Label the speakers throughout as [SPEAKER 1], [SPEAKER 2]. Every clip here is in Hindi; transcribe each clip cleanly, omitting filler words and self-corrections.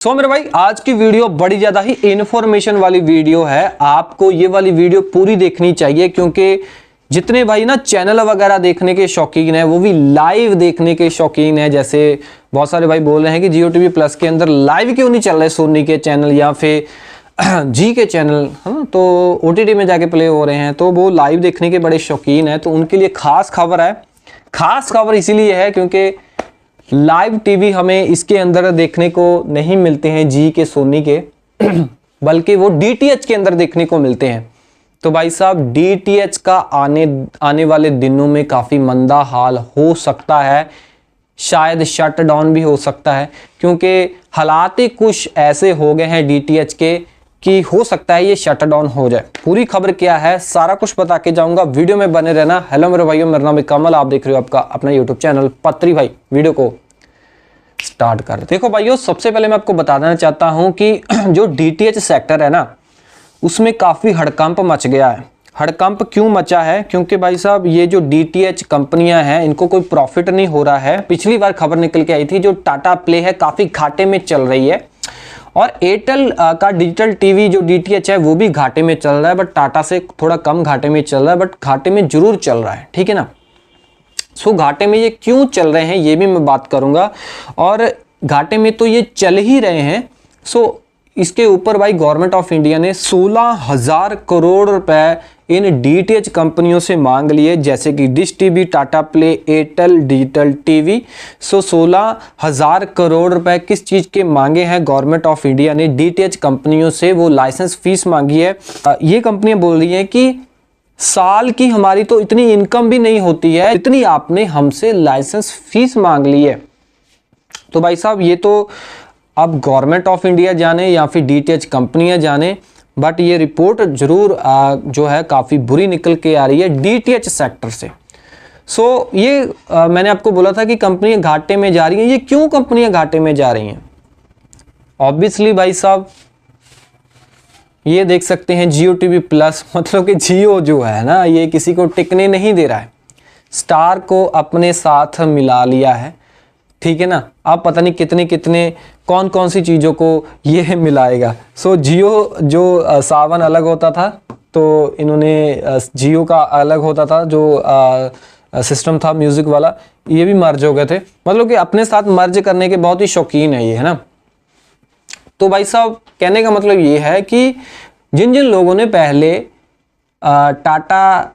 [SPEAKER 1] मेरे भाई आज की वीडियो बड़ी ज्यादा ही इंफॉर्मेशन वाली वीडियो है। आपको ये वाली वीडियो पूरी देखनी चाहिए क्योंकि जितने भाई ना चैनल वगैरह देखने के शौकीन है, वो भी लाइव देखने के शौकीन है। जैसे बहुत सारे भाई बोल रहे हैं कि जियो टीवी प्लस के अंदर लाइव क्यों नहीं चल रहे सोनी के चैनल या फिर जी के चैनल, है तो ओटीटी में जाके प्ले हो रहे हैं, तो वो लाइव देखने के बड़े शौकीन है। तो उनके लिए खास खबर है। खास खबर इसीलिए है क्योंकि लाइव टीवी हमें इसके अंदर देखने को नहीं मिलते हैं जी के, सोनी के बल्कि वो डीटीएच के अंदर देखने को मिलते हैं। तो भाई साहब डीटीएच का आने वाले दिनों में काफ़ी मंदा हाल हो सकता है, शायद शट डाउन भी हो सकता है क्योंकि हालात ही कुछ ऐसे हो गए हैं डीटीएच के कि हो सकता है ये शट डाउन हो जाए। पूरी खबर क्या है सारा कुछ बता के जाऊंगा, वीडियो में बने रहना। हेलो मेरे भाइयों, मेरा नाम है कमल, आप देख रहे हो आपका अपना यूट्यूब चैनल पत्री भाई। वीडियो को स्टार्ट कर। देखो भाइयों, सबसे पहले मैं आपको बता देना चाहता हूं कि जो डीटीएच सेक्टर है ना, उसमें काफी हड़कंप मच गया है। हड़कंप क्यों मचा है? क्योंकि भाई साहब ये जो डीटीएच कंपनियां हैं इनको कोई प्रॉफिट नहीं हो रहा है। पिछली बार खबर निकल के आई थी जो टाटा प्ले है काफी घाटे में चल रही है, और एयरटेल का डिजिटल टीवी जो डीटीएच है वो भी घाटे में चल रहा है, बट टाटा से थोड़ा कम घाटे में चल रहा है, बट घाटे में जरूर चल रहा है, ठीक है ना। सो घाटे में ये क्यों चल रहे हैं ये भी मैं बात करूंगा, और घाटे में तो ये चल ही रहे हैं। सो इसके ऊपर भाई गवर्नमेंट ऑफ इंडिया ने 16,000 करोड़ रुपए इन डीटीएच कंपनियों से मांग लिए, जैसे कि dish TV, Tata play, Airtel digital TV. 16,000 crore रुपए किस चीज के मांगे हैं गवर्नमेंट ऑफ इंडिया ने डीटीएच कंपनियों से? वो लाइसेंस फीस मांगी है। ये कंपनियां बोल रही हैं कि साल की हमारी तो इतनी इनकम भी नहीं होती है, इतनी आपने हमसे लाइसेंस फीस मांग ली है। तो भाई साहब ये तो अब गवर्नमेंट ऑफ इंडिया जाने या फिर डीटीएच कंपनियां जाने, बट ये रिपोर्ट जरूर जो है काफ़ी बुरी निकल के आ रही है डीटीएच सेक्टर से। सो ये मैंने आपको बोला था कि कंपनियां घाटे में जा रही हैं। ये क्यों कंपनियां घाटे में जा रही हैं? ऑब्वियसली भाई साहब ये देख सकते हैं जियो टीवी प्लस, मतलब कि जियो जो है ना ये किसी को टिकने नहीं दे रहा है, स्टार को अपने साथ मिला लिया है, ठीक है ना। अब पता नहीं कितने कितने कौन कौन सी चीज़ों को ये मिलाएगा। सो जियो जो सावन अलग होता था, तो इन्होंने जियो का अलग होता था जो सिस्टम था म्यूजिक वाला, ये भी मर्ज हो गए थे। मतलब कि अपने साथ मर्ज करने के बहुत ही शौकीन है ये, है ना। तो भाई साहब कहने का मतलब ये है कि जिन जिन लोगों ने पहले टाटा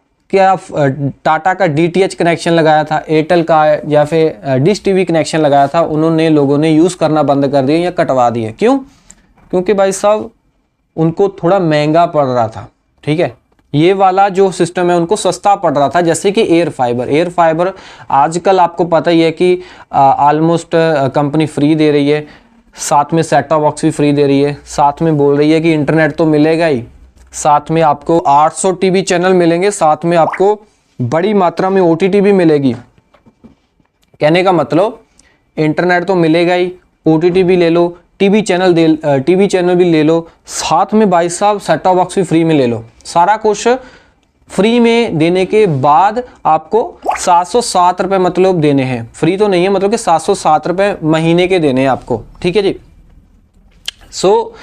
[SPEAKER 1] का डीटीएच कनेक्शन लगाया था, एयरटेल का या फिर डिश टीवी कनेक्शन लगाया था, उन्होंने लोगों ने यूज़ करना बंद कर दिया या कटवा दिए। क्यों? क्योंकि भाई साहब उनको थोड़ा महंगा पड़ रहा था, ठीक है। ये वाला जो सिस्टम है उनको सस्ता पड़ रहा था, जैसे कि एयर फाइबर आजकल आपको पता ही है कि ऑलमोस्ट कंपनी फ्री दे रही है, साथ में सेट टॉप बॉक्स भी फ्री दे रही है, साथ में बोल रही है कि इंटरनेट तो मिलेगा ही, साथ में आपको 800 टीवी चैनल मिलेंगे, साथ में आपको बड़ी मात्रा में ओटीटी भी मिलेगी। कहने का मतलब इंटरनेट तो मिलेगा ही, ओटीटी भी ले लो, टीवी चैनल भी ले लो, साथ में भाई साहब सेट टॉप बॉक्स भी फ्री में ले लो। सारा कुछ फ्री में देने के बाद आपको 707 रुपये मतलब देने हैं। फ्री तो नहीं है, मतलब कि 707 रुपये महीने के देने हैं आपको, ठीक है जी। सो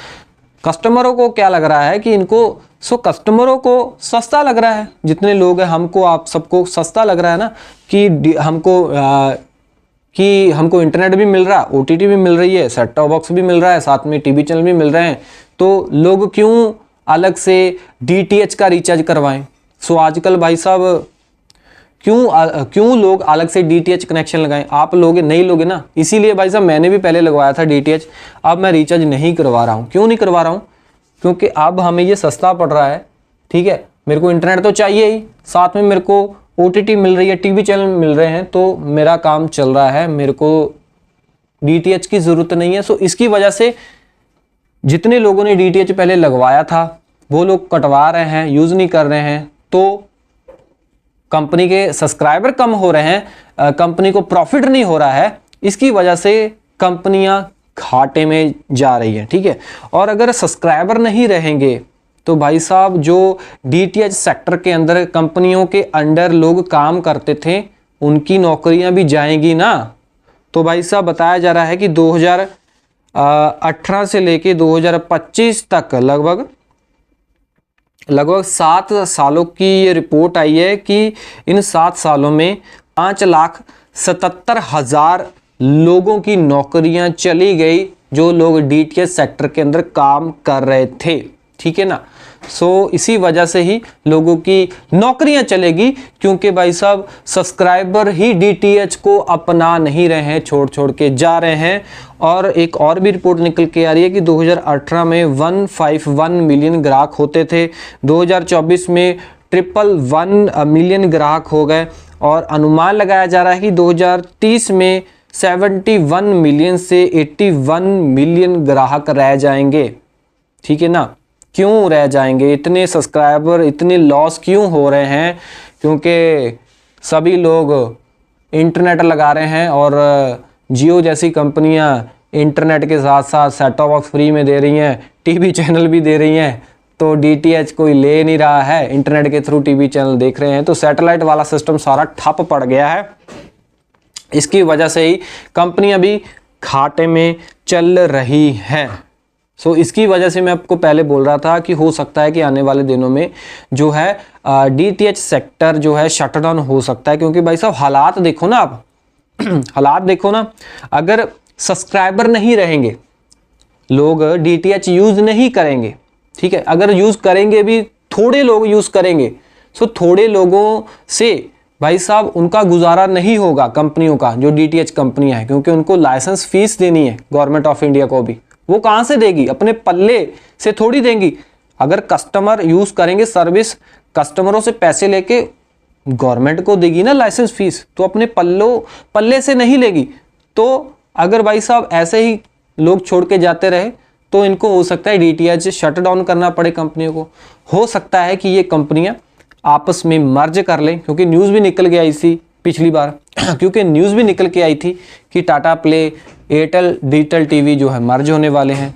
[SPEAKER 1] कस्टमरों को क्या लग रहा है कि कस्टमरों को सस्ता लग रहा है, जितने लोग हैं हमको आप सबको सस्ता लग रहा है ना कि हमको इंटरनेट भी मिल रहा है, ओटीटी भी मिल रही है, सेट टॉप बॉक्स भी मिल रहा है, साथ में टीवी चैनल भी मिल रहे हैं, तो लोग क्यों अलग से डीटीएच का रिचार्ज करवाएं। सो आजकल भाई साहब क्यों लोग अलग से डीटीएच कनेक्शन लगाएं? आप लोगे नहीं लोगे ना, इसीलिए भाई साहब मैंने भी पहले लगवाया था डीटीएच, अब मैं रिचार्ज नहीं करवा रहा हूँ। क्यों नहीं करवा रहा हूँ? क्योंकि अब हमें ये सस्ता पड़ रहा है, ठीक है। मेरे को इंटरनेट तो चाहिए ही, साथ में मेरे को ओटीटी मिल रही है, टीवी चैनल मिल रहे हैं, तो मेरा काम चल रहा है, मेरे को डीटीएच की ज़रूरत नहीं है। सो इसकी वजह से जितने लोगों ने डीटीएच पहले लगवाया था वो लोग कटवा रहे हैं, यूज़ नहीं कर रहे हैं, तो कंपनी के सब्सक्राइबर कम हो रहे हैं, कंपनी को प्रॉफिट नहीं हो रहा है, इसकी वजह से कंपनियां घाटे में जा रही हैं, ठीक है। और अगर सब्सक्राइबर नहीं रहेंगे तो भाई साहब जो डीटीएच सेक्टर के अंदर कंपनियों के अंडर लोग काम करते थे उनकी नौकरियां भी जाएंगी ना। तो भाई साहब बताया जा रहा है कि 18 से लेके 2025 तक लगभग 7 सालों की ये रिपोर्ट आई है कि इन 7 सालों में 5,77,000 लोगों की नौकरियां चली गई, जो लोग डीटीएच सेक्टर के अंदर काम कर रहे थे, ठीक है ना। इसी वजह से ही लोगों की नौकरियां चलेगी, क्योंकि भाई साहब सब्सक्राइबर ही डीटीएच को अपना नहीं रहे हैं, छोड़ के जा रहे हैं। और एक और भी रिपोर्ट निकल के आ रही है कि 2018 में 151 मिलियन ग्राहक होते थे, 2024 में 111 मिलियन ग्राहक हो गए, और अनुमान लगाया जा रहा है कि 2030 में 71 मिलियन से 81 मिलियन ग्राहक रह जाएंगे, ठीक है ना। क्यों रह जाएंगे? इतने सब्सक्राइबर इतने लॉस क्यों हो रहे हैं? क्योंकि सभी लोग इंटरनेट लगा रहे हैं, और जियो जैसी कंपनियां इंटरनेट के साथ साथ सेट टॉप बॉक्स फ्री में दे रही हैं, टीवी चैनल भी दे रही हैं, तो डीटीएच कोई ले नहीं रहा है, इंटरनेट के थ्रू टीवी चैनल देख रहे हैं, तो सैटेलाइट वाला सिस्टम सारा ठप पड़ गया है। इसकी वजह से ही कंपनियां भी घाटे में चल रही हैं। इसकी वजह से मैं आपको पहले बोल रहा था कि हो सकता है कि आने वाले दिनों में जो है डीटीएच सेक्टर जो है शटडाउन हो सकता है, क्योंकि भाई साहब हालात देखो ना आप हालात देखो ना, अगर सब्सक्राइबर नहीं रहेंगे, लोग डीटीएच यूज नहीं करेंगे, ठीक है, अगर यूज करेंगे भी थोड़े लोग यूज करेंगे, थोड़े लोगों से भाई साहब उनका गुजारा नहीं होगा, कंपनियों का, जो डीटीएच कंपनियां हैं, क्योंकि उनको लाइसेंस फीस देनी है गवर्नमेंट ऑफ इंडिया को भी, वो कहां से देगी? अपने पल्ले से थोड़ी देंगी। अगर कस्टमर यूज करेंगे सर्विस, कस्टमरों से पैसे लेके गवर्नमेंट को देगी ना लाइसेंस फीस, तो अपने पल्ले से नहीं लेगी। तो अगर भाई साहब ऐसे ही लोग छोड़ के जाते रहे, तो इनको हो सकता है डीटीएच शट डाउन करना पड़े कंपनियों को। हो सकता है कि ये कंपनियां आपस में मर्ज कर लें, क्योंकि न्यूज़ भी निकल के आई थी पिछली बार क्योंकि न्यूज़ भी निकल के आई थी कि Tata play, Airtel digital TV जो है मर्ज होने वाले हैं।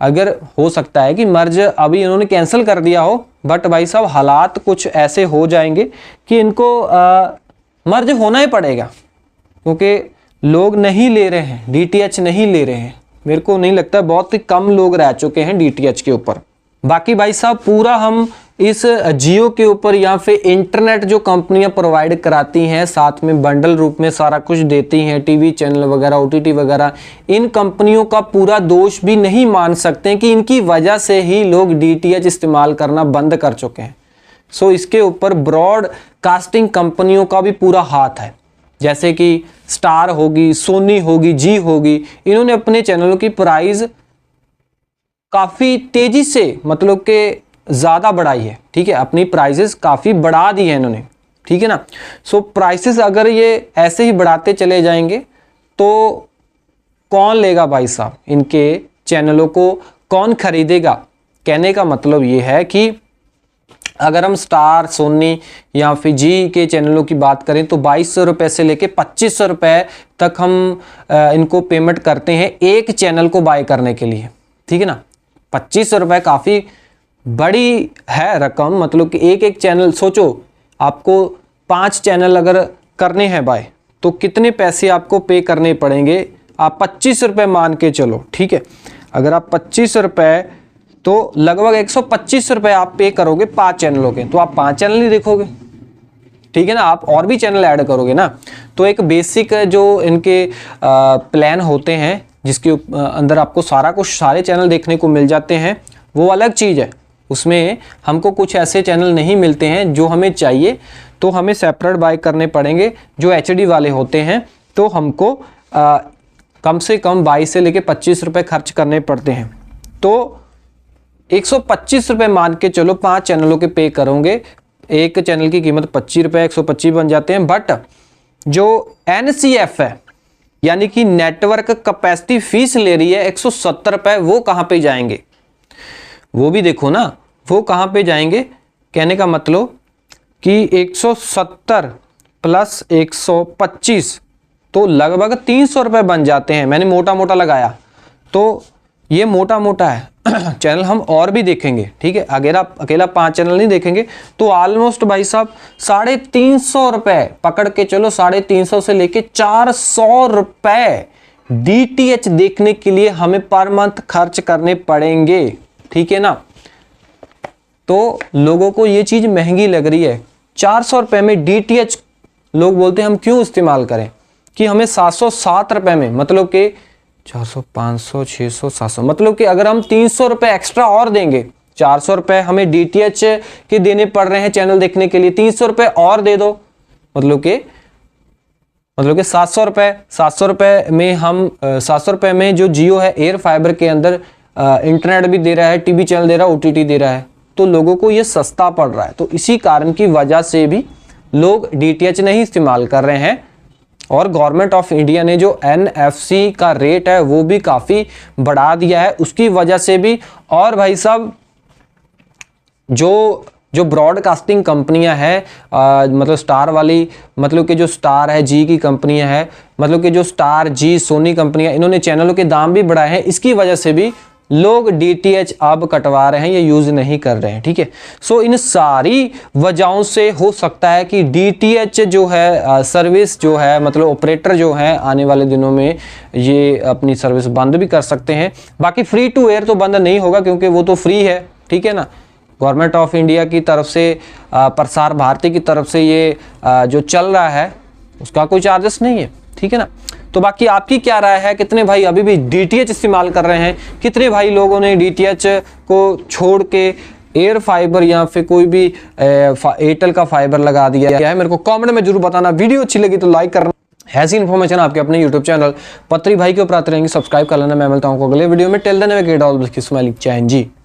[SPEAKER 1] अगर हो सकता है कि मर्ज अभी इन्होंने कैंसिल कर दिया हो, बट भाई साहब हालात कुछ ऐसे हो जाएंगे कि इनको मर्ज होना ही पड़ेगा, क्योंकि लोग नहीं ले रहे हैं, डीटीएच नहीं ले रहे हैं। मेरे को नहीं लगता, बहुत ही कम लोग रह चुके हैं डीटीएच के ऊपर। बाकी भाई साहब पूरा हम इस जियो के ऊपर या फिर इंटरनेट जो कंपनियां प्रोवाइड कराती हैं, साथ में बंडल रूप में सारा कुछ देती हैं, टीवी चैनल वगैरह, ओटीटी वगैरह, इन कंपनियों का पूरा दोष भी नहीं मान सकते कि इनकी वजह से ही लोग डीटीएच इस्तेमाल करना बंद कर चुके हैं। इसके ऊपर ब्रॉडकास्टिंग कंपनियों का भी पूरा हाथ है, जैसे कि स्टार होगी, सोनी होगी, जी होगी, इन्होंने अपने चैनलों की प्राइस काफी तेजी से, मतलब कि ज्यादा बढ़ाई है, ठीक है, अपनी प्राइसेस काफी बढ़ा दी है इन्होंने, ठीक है ना। प्राइसेस अगर ये ऐसे ही बढ़ाते चले जाएंगे तो कौन लेगा भाई साहब इनके चैनलों को, कौन खरीदेगा? कहने का मतलब ये है कि अगर हम स्टार, सोनी या फिर जी के चैनलों की बात करें तो 2200 रुपये से लेके 2500 रुपये तक हम इनको पेमेंट करते हैं एक चैनल को बाय करने के लिए, ठीक है ना। 2500 रुपये काफ़ी बड़ी है रकम, मतलब कि एक चैनल, सोचो आपको 5 चैनल अगर करने हैं बाय, तो कितने पैसे आपको पे करने पड़ेंगे? आप 25 रुपये मान के चलो, ठीक है। अगर आप 25 रुपये, तो लगभग 125 रुपये आप पे करोगे 5 चैनलों के, तो आप 5 चैनल नहीं देखोगे, ठीक है ना, आप और भी चैनल ऐड करोगे ना। तो एक बेसिक जो इनके प्लान होते हैं, जिसके अंदर आपको सारे चैनल देखने को मिल जाते हैं, वो अलग चीज़ है। उसमें हमको कुछ ऐसे चैनल नहीं मिलते हैं जो हमें चाहिए, तो हमें सेपरेट बाय करने पड़ेंगे। जो एचडी वाले होते हैं तो हमको कम से कम 22 से लेके 25 रुपये खर्च करने पड़ते हैं। तो 125 रुपये मान के चलो 5 चैनलों के पे करोगे, एक चैनल की कीमत 25 रुपये, 125 बन जाते हैं। बट जो NCF है, यानी कि नेटवर्क कैपेसिटी फीस ले रही है 170 रुपये, वो कहाँ पे जाएंगे? वो भी देखो ना, वो कहाँ पे जाएंगे? कहने का मतलब कि 170 प्लस 125 तो लगभग 300 रुपये बन जाते हैं। मैंने मोटा मोटा लगाया, तो ये मोटा मोटा है। चैनल हम और भी देखेंगे, ठीक है, अगर आप अकेला 5 चैनल नहीं देखेंगे तो ऑलमोस्ट भाई साहब 350 रुपये पकड़ के चलो, 350 से लेके 400 रुपये डीटीएच देखने के लिए हमें पर मंथ खर्च करने पड़ेंगे, ठीक है ना। तो लोगों को ये चीज महंगी लग रही है। 400 रुपए में डीटीएच लोग बोलते हैं हम क्यों इस्तेमाल करें, कि हमें 707 रुपए में, मतलब कि 400, 500, 600, 700, मतलब कि अगर हम 300 रुपए एक्स्ट्रा और देंगे, 400 रुपए हमें डीटीएच के देने पड़ रहे हैं चैनल देखने के लिए, 300 रुपए और दे दो, मतलब कि 700 रुपए। 700 रुपए में हम 700 रुपए में जो जियो है एयर फाइबर के अंदर इंटरनेट भी दे रहा है, टीवी चैनल दे रहा है, ओटीटी दे रहा है, तो लोगों को ये सस्ता पड़ रहा है। तो इसी कारण की वजह से भी लोग डीटीएच नहीं इस्तेमाल कर रहे हैं। और गवर्नमेंट ऑफ इंडिया ने जो एनएफसी का रेट है वो भी काफ़ी बढ़ा दिया है, उसकी वजह से भी। और भाई साहब जो ब्रॉडकास्टिंग कंपनियां हैं, मतलब स्टार वाली, मतलब कि जो स्टार है जी की कंपनियां हैं, मतलब कि जो स्टार जी सोनी कंपनियां, इन्होंने चैनलों के दाम भी बढ़ाए हैं। इसकी वजह से भी लोग डीटीएच अब कटवा रहे हैं, ये यूज नहीं कर रहे हैं, ठीक है। सो इन सारी वजहों से हो सकता है कि डीटीएच जो है सर्विस जो है, मतलब ऑपरेटर जो है आने वाले दिनों में ये अपनी सर्विस बंद भी कर सकते हैं। बाकी फ्री टू एयर तो बंद नहीं होगा क्योंकि वो तो फ्री है, ठीक है ना। गवर्नमेंट ऑफ इंडिया की तरफ से, प्रसार भारती की तरफ से ये जो चल रहा है उसका कोई चार्जेस नहीं है, ठीक है ना। तो बाकी आपकी क्या राय है, कितने भाई अभी भी डीटीएच इस्तेमाल कर रहे हैं, कितने भाई लोगों ने डीटीएच को छोड़ के एयर फाइबर या फिर कोई भी एयरटेल का फाइबर लगा दिया है, मेरे को कमेंट में जरूर बताना। वीडियो अच्छी लगी तो लाइक करना। ऐसी इन्फॉर्मेशन आपके अपने यूट्यूब चैनल पत्री भाई के ऊपर आते रहेंगे, सब्सक्राइब कर लेना। मैं मिलता हूँ अगले वीडियो में। Tell then we get all the smiling chain ji.